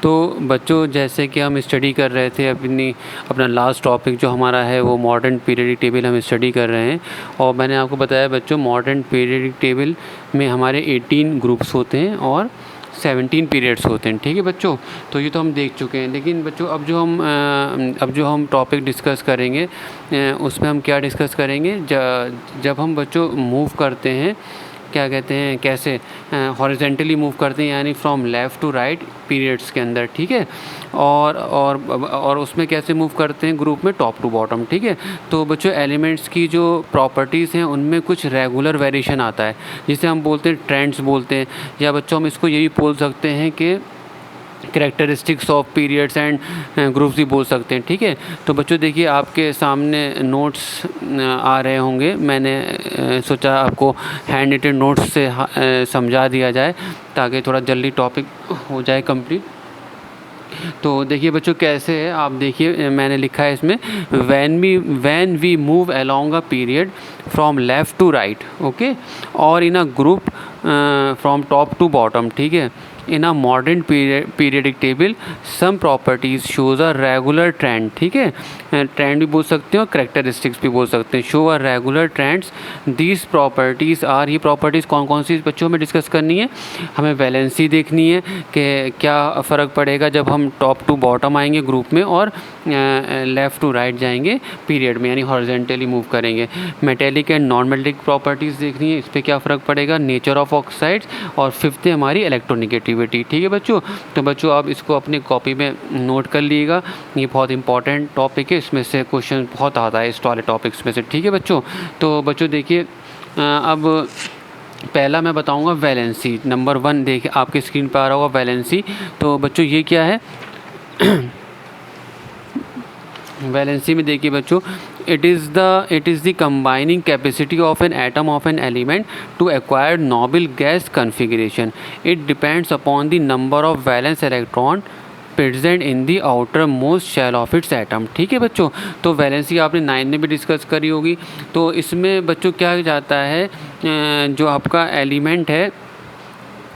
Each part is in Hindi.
तो बच्चों जैसे कि हम स्टडी कर रहे थे अपना लास्ट टॉपिक जो हमारा है वो मॉडर्न पीरियडिक टेबल हम स्टडी कर रहे हैं। और मैंने आपको बताया बच्चों मॉडर्न पीरियडिक टेबल में हमारे 18 ग्रुप्स होते हैं और 17 पीरियड्स होते हैं। ठीक है बच्चों, तो ये तो हम देख चुके हैं। लेकिन बच्चों अब जो हम टॉपिक डिस्कस करेंगे उसमें हम क्या डिस्कस करेंगे, जब हम बच्चों मूव करते हैं, क्या कहते हैं, कैसे हॉरिजेंटली मूव करते हैं, यानी from left to right periods के अंदर। ठीक है, और उसमें कैसे मूव करते हैं ग्रुप में टॉप टू बॉटम। ठीक है, तो बच्चों एलिमेंट्स की जो प्रॉपर्टीज़ हैं उनमें कुछ रेगुलर वेरिएशन आता है जिसे हम बोलते हैं ट्रेंड्स बोलते हैं, या बच्चों हम इसको ये भी बोल सकते हैं कि characteristics of periods and groups भी बोल सकते हैं। ठीक है, तो बच्चों देखिए आपके सामने नोट्स आ रहे होंगे। मैंने सोचा आपको हैंड रिटन नोट्स से समझा दिया जाए ताकि थोड़ा जल्दी टॉपिक हो जाए कंप्लीट। तो देखिए बच्चों कैसे है, आप देखिए मैंने लिखा है इसमें when we move along a period from left to right, okay, और in a group from top to bottom. ठीक है, in a modern periodic table some properties shows a regular trend. ठीक है, ट्रेंड भी बोल सकते हैं और करेक्टरिस्टिक्स भी बोल सकते हैं। Show a regular trends, these properties are, ये प्रॉपर्टीज़ कौन कौन सी बच्चों में डिस्कस करनी है, हमें वैलेंसी देखनी है कि क्या फ़र्क पड़ेगा जब हम टॉप टू बॉटम आएंगे ग्रुप में और लेफ़्ट टू राइट जाएंगे पीरियड में, यानी हॉरिजेंटली मूव करेंगे। Metallic and non metallic properties देखनी है, इस पर क्या फ़र्क पड़ेगा, नेचर ऑफ ऑक्साइड्स, और फिफ्थ है हमारी इलेक्ट्रोनेगेटिविटी। ठीक है बच्चों, तो बच्चों आप इसको अपनी कॉपी में नोट कर लीजिएगा, ये बहुत इंपॉर्टेंट टॉपिक है, इसमें से क्वेश्चन बहुत आता है इस वाले टॉपिक्स में से। ठीक है बच्चों, तो बच्चों देखिए अब पहला मैं बताऊंगा वैलेंसी। नंबर 1 देखिए आपके स्क्रीन पर आ रहा होगा वैलेंसी। तो बच्चों ये क्या है वैलेंसी में देखिए बच्चों, it is the combining capacity of an atom of an element to acquire noble gas configuration. It depends upon the number of valence electron present in the outermost shell of its atom. ठीक है बच्चों, तो वैलेंसी आपने 9 में भी डिस्कस करी होगी। तो इसमें बच्चों क्या जाता है, जो आपका एलिमेंट है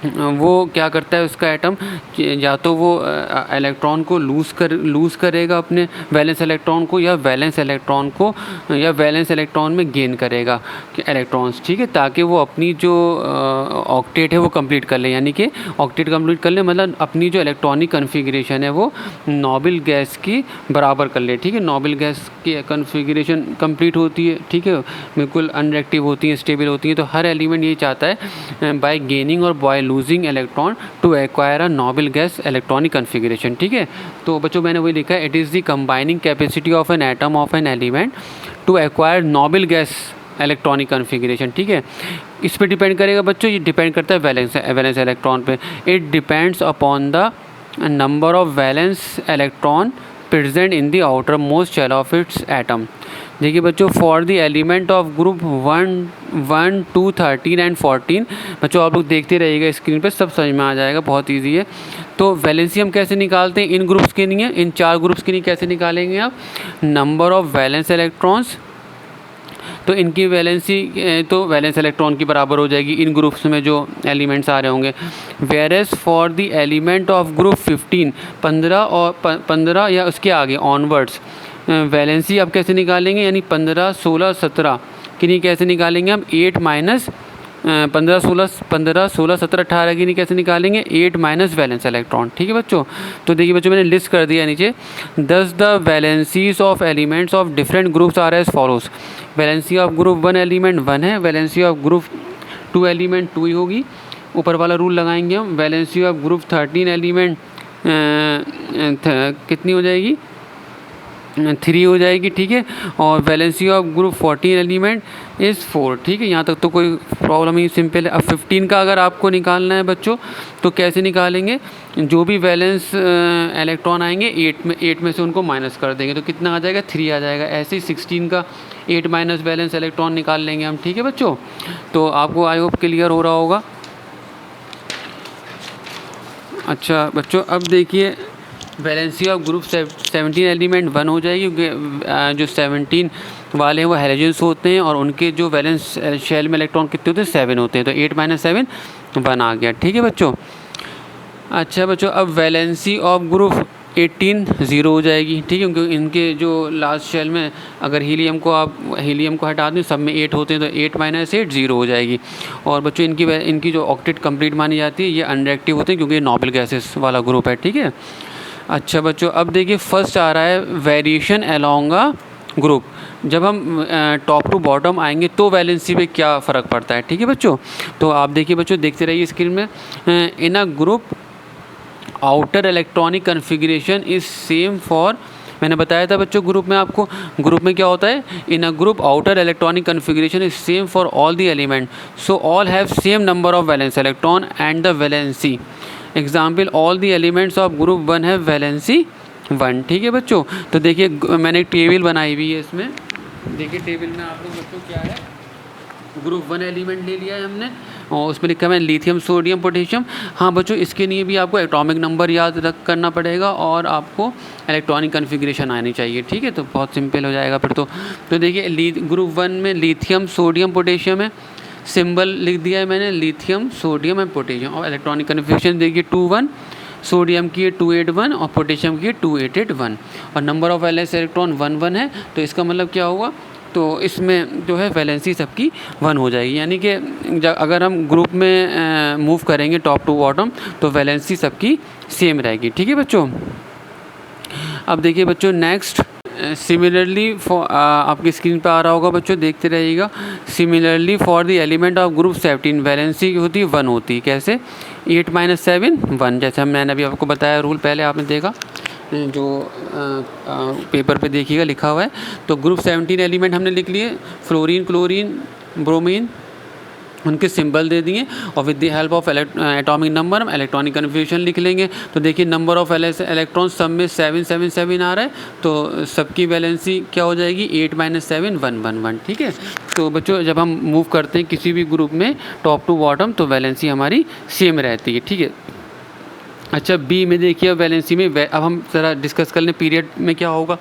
वो क्या करता है, उसका एटम या तो वो इलेक्ट्रॉन को लूज़ करेगा अपने वैलेंस इलेक्ट्रॉन को, या वैलेंस इलेक्ट्रॉन में गेन करेगा इलेक्ट्रॉन्स। ठीक है, ताकि वो अपनी जो ऑक्टेट है वो कंप्लीट कर ले, यानी कि ऑक्टेट कंप्लीट कर ले मतलब अपनी जो इलेक्ट्रॉनिक कन्फिगरेशन है वो नोबल गैस की बराबर कर ले। ठीक है, नोबल गैस की कन्फिगरेशन कंप्लीट होती है, ठीक है, बिल्कुल अनरिएक्टिव होती है, स्टेबल होती है। तो हर एलिमेंट यही चाहता है बाय गेनिंग और by losing electron to acquire a noble gas electronic configuration. ठीक है, तो बच्चों मैंने वही लिखा है, it is the combining capacity of an atom of an element to acquire noble gas electronic configuration. ठीक है, इस पर डिपेंड करेगा बच्चों, ये डिपेंड करता है वैलेंस इलेक्ट्रॉन पे। It depends upon the number of valence electron present in the outermost shell of its atom. देखिए बच्चों, for the element of group 1, 2, 13 and 14, बच्चों आप लोग देखते रहिएगा स्क्रीन पे, सब समझ में आ जाएगा, बहुत इजी है। तो वैलेंसी हम कैसे निकालते हैं इन ग्रुप्स के लिए, इन 4 ग्रुप्स के लिए कैसे निकालेंगे आप, नंबर ऑफ वैलेंस इलेक्ट्रॉन्स, तो इनकी वैलेंसी तो वैलेंस इलेक्ट्रॉन की बराबर हो जाएगी इन ग्रुप्स में जो एलिमेंट्स आ रहे होंगे। Whereas for the element of group 15, 15 या उसके आगे ऑनवर्ड्स वैलेंसी आप कैसे निकालेंगे, यानी 15, 16, 17 के लिए कैसे निकालेंगे हम, 8 माइनस 15, 16, 17, 18 की नहीं कैसे निकालेंगे, 8 माइनस वैलेंस इलेक्ट्रॉन। ठीक है बच्चों, तो देखिए बच्चों मैंने लिस्ट कर दिया नीचे। दस the valencies of elements of different groups are as follows. Valency of group 1 element 1 है, वैलेंसी ऑफ ग्रुप 2 एलिमेंट 2 ही होगी, ऊपर वाला रूल लगाएंगे हम। वैलेंसी ऑफ ग्रुप 13 एलिमेंट कितनी हो जाएगी, 3 हो जाएगी। ठीक है, और valency of group 14 element is 4। ठीक है, यहाँ तक तो कोई प्रॉब्लम ही सिंपल है। अब 15 का अगर आपको निकालना है बच्चों, तो कैसे निकालेंगे, जो भी वैलेंस इलेक्ट्रॉन आएंगे 8 में से उनको माइनस कर देंगे, तो कितना आ जाएगा, 3 आ जाएगा। ऐसे ही 16 का 8 माइनस वैलेंस इलेक्ट्रॉन निकाल लेंगे हम। ठीक है बच्चों, तो आपको आई होप क्लियर हो रहा होगा। अच्छा बच्चों, अब देखिए वैलेंसी ऑफ ग्रुप 17 एलिमेंट 1 हो जाएगी, क्योंकि जो 17 वाले हैं वो हैलोजेंस होते हैं और उनके जो वैलेंस शेल में इलेक्ट्रॉन कितने होते हैं, 7 होते हैं, तो 8 माइनस 7 1 आ गया। ठीक है बच्चों, अच्छा बच्चों, अब वैलेंसी ऑफ ग्रुप 18 ज़ीरो हो जाएगी, ठीक है, क्योंकि इनके जो लास्ट शेल में अगर हीलियम को हटा दें, सब में 8 होते हैं, तो 8 - 8 ज़ीरो हो जाएगी। और बच्चों इनकी जो ऑक्टेट कंप्लीट मानी जाती है, ये अनरिएक्टिव होते हैं क्योंकि ये नोबल गैसेस वाला ग्रुप है, ठीक है। अच्छा बच्चों, अब देखिए फर्स्ट आ रहा है वेरिएशन अलोंग अ ग्रुप। जब हम टॉप टू बॉटम आएंगे तो वैलेंसी पे क्या फ़र्क पड़ता है, ठीक है बच्चों। तो आप देखिए बच्चों, देखते रहिए स्क्रीन में, in a group outer electronic configuration is same for, मैंने बताया था बच्चों ग्रुप में आपको, ग्रुप में क्या होता है, in a group outer electronic configuration is same for all the element, so all have same number of valence electron and the valency. Example, all the elements of group 1 have valency 1, ठीक है बच्चों। तो देखिए मैंने एक टेबल बनाई हुई है इसमें, देखिए टेबल में आप लोग बच्चों क्या है, ग्रुप 1 एलिमेंट ले लिया है हमने और उसमें लिखा है लिथियम सोडियम पोटेशियम। हाँ बच्चों, इसके लिए भी आपको एटॉमिक नंबर याद रख करना पड़ेगा और आपको इलेक्ट्रॉनिक कन्फिग्रेशन आनी चाहिए, ठीक है। तो बहुत सिंपल हो जाएगा फिर तो देखिए ग्रुप 1 में लिथियम सोडियम पोटेशियम है, सिंबल लिख दिया है मैंने लिथियम सोडियम एंड पोटेशियम। और इलेक्ट्रॉनिक कन्फिग्रेशन देखिए 2 1, सोडियम की है 281 और पोटेशियम की है 281 और नंबर ऑफ वैलेंस इलेक्ट्रॉन 1 1 है। तो इसका मतलब क्या हुआ, तो इसमें जो है वैलेंसी सबकी 1 हो जाएगी, यानी कि अगर हम ग्रुप में मूव करेंगे टॉप टू बॉटम तो वैलेंसी सबकी सेम रहेगी, ठीक है बच्चों। अब देखिए बच्चों नेक्स्ट, सिमिलरली फॉर, आपकी स्क्रीन पर आ रहा होगा बच्चों, देखते रहिएगा। Similarly for the element of group 17 valency होती है 1 होती है, कैसे, 8 - 7 1, जैसे मैंने अभी आपको बताया रूल, पहले आपने देखा जो पेपर पे देखिएगा लिखा हुआ है। तो ग्रुप 17 एलिमेंट हमने लिख लिए, फ्लोरीन क्लोरीन ब्रोमीन, उनके सिंबल दे दिए और with the help of atomic number हम इलेक्ट्रॉनिक कन्फिग्रेशन लिख लेंगे। तो देखिए नंबर ऑफ इलेक्ट्रॉन सब में 777 आ रहा है, तो सबकी वैलेंसी क्या हो जाएगी, 8 - 7 1 1 1, ठीक है। तो बच्चों जब हम मूव करते हैं किसी भी ग्रुप में टॉप टू बॉटम तो वैलेंसी हमारी सेम रहती है, ठीक है। अच्छा बी में देखिए वैलेंसी में अब हम ज़रा डिस्कस कर लें पीरियड में क्या होगा।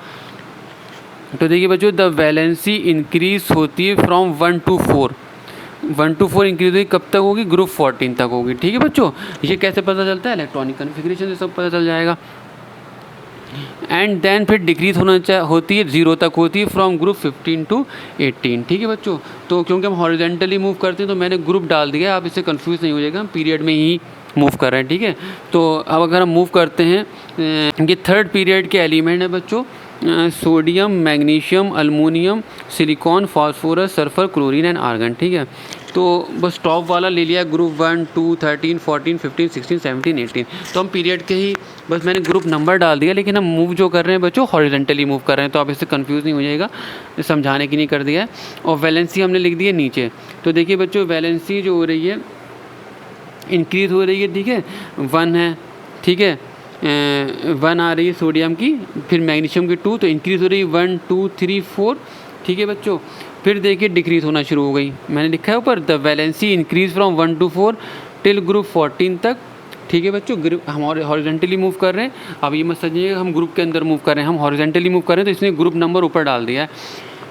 तो देखिए बच्चों द वैलेंसी इंक्रीज होती है फ्रॉम 1 to 4, 1 to 4 इंक्रीज होगी, कब तक होगी, ग्रुप 14 तक होगी, ठीक है बच्चों। ये कैसे पता चलता है, इलेक्ट्रॉनिक कन्फिग्रेशन से सब पता चल जाएगा। एंड देन फिर डिक्रीज होती है 0 तक होती है फ्रॉम ग्रुप 15 to 18, ठीक है बच्चों। तो क्योंकि हम हॉरिजॉन्टली मूव करते हैं तो मैंने ग्रुप डाल दिया, आप इससे कंफ्यूज नहीं हो जाएगा, हम पीरियड में ही मूव कर रहे हैं, ठीक है। तो अब अगर हम मूव करते हैं, ये थर्ड पीरियड के एलिमेंट है बच्चों, sodium magnesium aluminium silicon phosphorus sulphur chlorine and argon, ठीक है। तो बस टॉप वाला ले लिया ग्रुप 1 2 13 14 15 16 17 18, तो हम पीरियड के ही बस मैंने ग्रुप नंबर डाल दिया, लेकिन हम मूव जो कर रहे हैं बच्चों हॉरिजॉन्टली मूव कर रहे हैं, तो आप इससे कंफ्यूज नहीं हो जाएगा, समझाने की नहीं कर दिया है। और वैलेंसी हमने लिख दी है नीचे। तो देखिए बच्चों वैलेंसी जो हो रही है इंक्रीज़ हो रही है, ठीक है, 1 है, ठीक है, 1 आ रही है सोडियम की, फिर मैग्नीशियम की 2, तो इंक्रीज़ हो रही है 1 2 3 4, ठीक है बच्चों। फिर देखिए डिक्रीज़ होना शुरू हो गई, मैंने लिखा है ऊपर the valency increase from 1 to 4 till group 14 तक, ठीक है बच्चों। ग्रुप हम हॉरिजॉन्टली मूव कर रहे हैं, अब ये मत समझिएगा हम ग्रुप के अंदर मूव कर रहे हैं, हम हॉरिजॉन्टली मूव कर रहे हैं, तो इसने ग्रुप नंबर ऊपर डाल दिया है।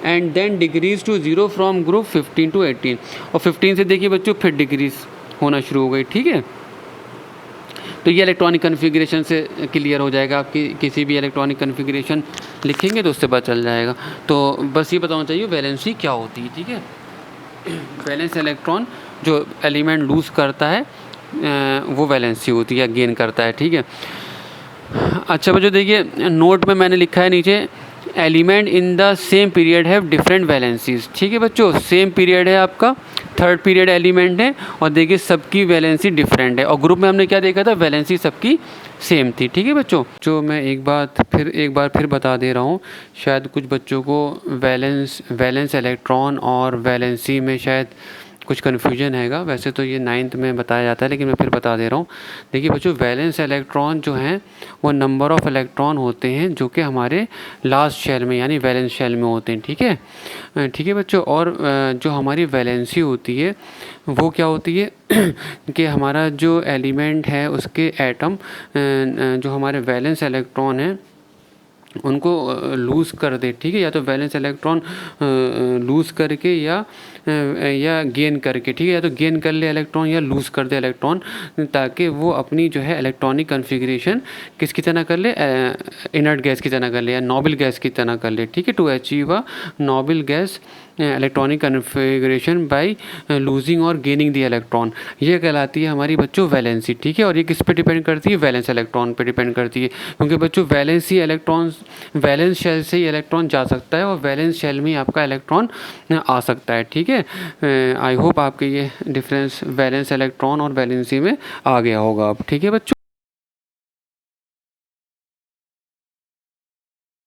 And then decreases to 0 from group 15 to 18, और 15 से देखिए बच्चों फिर डिक्रीज़ होना शुरू हो गई, ठीक है। तो ये इलेक्ट्रॉनिक कन्फिग्रेशन से क्लियर हो जाएगा, आपकी किसी भी इलेक्ट्रॉनिक कन्फिग्रेशन लिखेंगे तो उससे पता चल जाएगा। तो बस ये बताना चाहिए वैलेंसी क्या होती है, ठीक है। वैलेंस इलेक्ट्रॉन जो एलिमेंट लूज़ करता है वो वैलेंसी होती है, गेन करता है, ठीक है। अच्छा बच्चों देखिए नोट में मैंने लिखा है नीचे, element in the same period have different valencies, ठीक है बच्चों। सेम पीरियड है आपका, थर्ड पीरियड एलिमेंट है, और देखिए सबकी वैलेंसी डिफरेंट है, और ग्रुप में हमने क्या देखा था, वैलेंसी सबकी सेम थी, ठीक है बच्चों। जो मैं एक बार फिर बता दे रहा हूँ, शायद कुछ बच्चों को वैलेंस इलेक्ट्रॉन और वैलेंसी में शायद कुछ कन्फ्यूजन हैगा, वैसे तो ये 9th में बताया जाता है, लेकिन मैं फिर बता दे रहा हूँ। देखिए बच्चों वैलेंस इलेक्ट्रॉन जो हैं वो नंबर ऑफ़ इलेक्ट्रॉन होते हैं जो कि हमारे लास्ट शेल में यानी वैलेंस शेल में होते हैं, ठीक है, ठीक है बच्चों। और जो हमारी वैलेंसी होती है वो क्या होती है कि हमारा जो एलिमेंट है उसके एटम जो हमारे वैलेंस इलेक्ट्रॉन हैं उनको लूज़ कर दे, ठीक है, या तो वैलेंस इलेक्ट्रॉन लूज़ करके या गेन करके, ठीक है, या तो गेन कर ले इलेक्ट्रॉन या लूज़ कर दे इलेक्ट्रॉन, ताकि वो अपनी जो है इलेक्ट्रॉनिक कन्फिग्रेशन किसकी तरह कर ले, इनर्ट गैस की तरह कर ले या नोबल गैस की तरह कर ले, ठीक है, to achieve a noble gas electronic configuration by losing और गेनिंग द इलेक्ट्रॉन। ये कहलाती है हमारी बच्चों वैलेंसी, ठीक है, और ये किस पे डिपेंड करती है, वैलेंस इलेक्ट्रॉन पे डिपेंड करती है, क्योंकि बच्चों वैलेंसी इलेक्ट्रॉन वैलेंस शेल से ही इलेक्ट्रॉन जा सकता है और वैलेंस शेल में ही आपका इलेक्ट्रॉन आ सकता है, ठीक है। आई होप आपके ये डिफरेंस वैलेंस इलेक्ट्रॉन और वैलेंसी में आ गया होगा अब, ठीक है बच्चों।